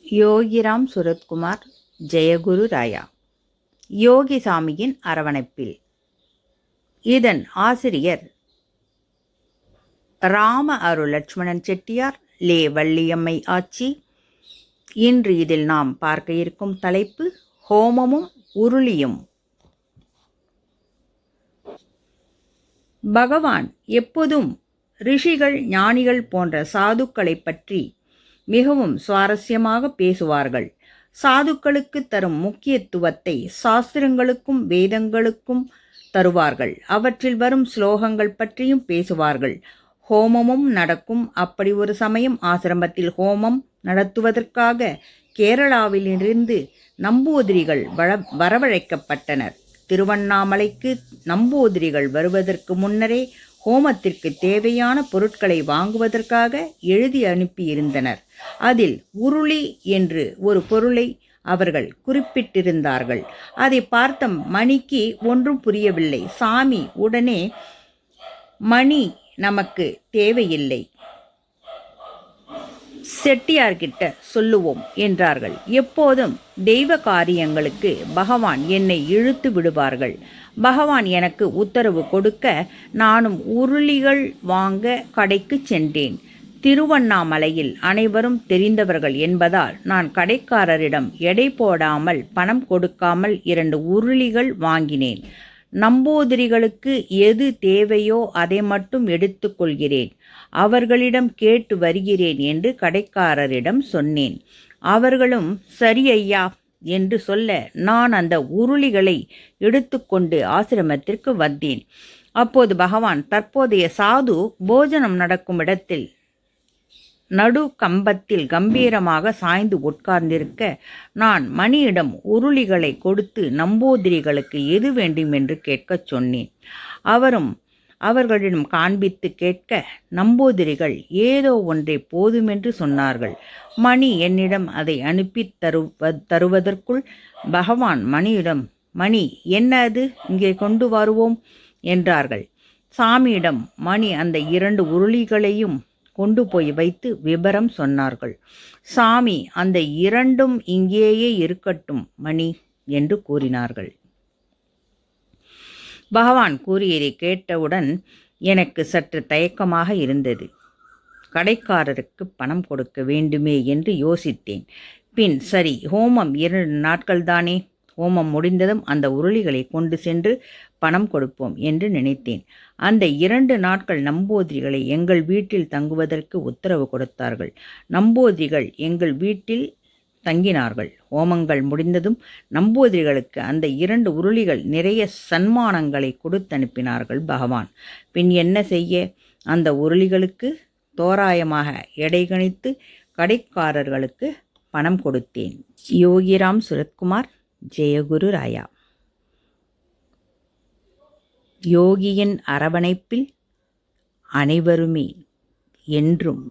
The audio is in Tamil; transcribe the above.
யோகிராம் சுரத்குமார், ஜெயகுரு ராயா. யோகி சாமியின் அரவணைப்பில். இதன் ஆசிரியர் ராம அருள் லட்சுமணன் செட்டியார், லே வள்ளியம்மை ஆச்சி. இன்று இதில் நாம் பார்க்க இருக்கும் தலைப்பு ஹோமமும் உருளியும். பகவான் எப்போதும் ரிஷிகள், ஞானிகள் போன்ற சாதுக்களை பற்றி மிகவும் சுவாரஸ்யமாக பேசுவார்கள். சாதுக்களுக்கு தரும் முக்கியத்துவத்தை சாஸ்திரங்களுக்கும் வேதங்களுக்கும் தருவார்கள். அவற்றில் வரும் ஸ்லோகங்கள் பற்றியும் பேசுவார்கள். ஹோமமும் நடக்கும். அப்படி ஒரு சமயம் ஆசிரமத்தில் ஹோமம் நடத்துவதற்காக கேரளாவிலிருந்து நம்பூதிரிகள் வரவழைக்கப்பட்டனர். திருவண்ணாமலைக்கு நம்பூதிரிகள் வருவதற்கு முன்னரே ஹோமத்திற்கு தேவையான பொருட்களை வாங்குவதற்காக எழுதி அனுப்பியிருந்தனர். அதில் உருளி என்று ஒரு பொருளை அவர்கள் குறிப்பிட்டிருந்தார்கள். அதை பார்த்த மணிக்கு ஒன்றும் புரியவில்லை. சாமி உடனே, மணி நமக்கு தேவையில்லை, செட்டியார்கிட்ட சொல்லுவோம் என்றார்கள். எப்போதும் தெய்வ காரியங்களுக்கு பகவான் என்னை இழுத்து விடுவார்கள். பகவான் எனக்கு உத்தரவு கொடுக்க நானும் உருளிகள் வாங்க கடைக்கு சென்றேன். திருவண்ணாமலையில் அனைவரும் தெரிந்தவர்கள் என்பதால் நான் கடைக்காரரிடம் எடை போடாமல் பணம் கொடுக்காமல் 2 உருளிகள் வாங்கினேன். நம்பூதிரிகளுக்கு எது தேவையோ அதை மட்டும் எடுத்துக்கொள்கிறேன். அவர்களிடம் கேட்டு வருகிறேன் என்று கடைக்காரரிடம் சொன்னேன். அவர்களும் சரி ஐயா என்று சொல்ல நான் அந்த உருளிகளை எடுத்துக்கொண்டு ஆசிரமத்திற்கு வந்தேன். அப்போது பகவான் தற்போதைய சாது போஜனம் நடக்கும் இடத்தில் நடு கம்பத்தில் கம்பீரமாக சாய்ந்து உட்கார்ந்திருக்க நான் மணியிடம் உருளிகளை கொடுத்து நம்பூதிரிகளுக்கு எது வேண்டும் என்று கேட்கச் சொன்னேன். அவர்களிடம் காண்பித்து கேட்க நம்பூதிரிகள் ஏதோ ஒன்றை போதுமென்று சொன்னார்கள். மணி என்னிடம் அதை அனுப்பி தருவதற்குள் பகவான் மணியிடம், மணி என்ன அது, இங்கே கொண்டு வருவோம் என்றார்கள். சாமியிடம் மணி அந்த 2 உருளிகளையும் கொண்டு போய் வைத்து விபரம் சொன்னார்கள். சாமி, அந்த 2ம் இங்கேயே இருக்கட்டும் மணி என்று கூறினார்கள். பகவான் கூறியதை கேட்டவுடன் எனக்கு சற்று தயக்கமாக இருந்தது. கடைக்காரருக்கு பணம் கொடுக்க வேண்டுமே என்று யோசித்தேன். பின் சரி, ஹோமம் 2 நாட்கள்தானே, ஹோமம் முடிந்ததும் அந்த உருளிகளை கொண்டு சென்று பணம் கொடுப்போம் என்று நினைத்தேன். அந்த 2 நாட்கள் நம்பூதிரிகளை எங்கள் வீட்டில் தங்குவதற்கு உத்தரவு கொடுத்தார்கள். நம்பூதிரிகள் எங்கள் வீட்டில் தங்கினார்கள். ஹோமங்கள் முடிந்ததும் நம்பூதிரிகளுக்கு அந்த 2 உருளிகள் நிறைய சன்மானங்களை கொடுத்தனுப்பினார்கள் பகவான். பின் என்ன செய்ய, அந்த உருளிகளுக்கு தோராயமாக எடை கணித்து கடைக்காரர்களுக்கு பணம் கொடுத்தேன். யோகிராம் சுரத்குமார், ஜெயகுரு ராயா. யோகியின் அரவணைப்பில் அனைவருமே என்றும்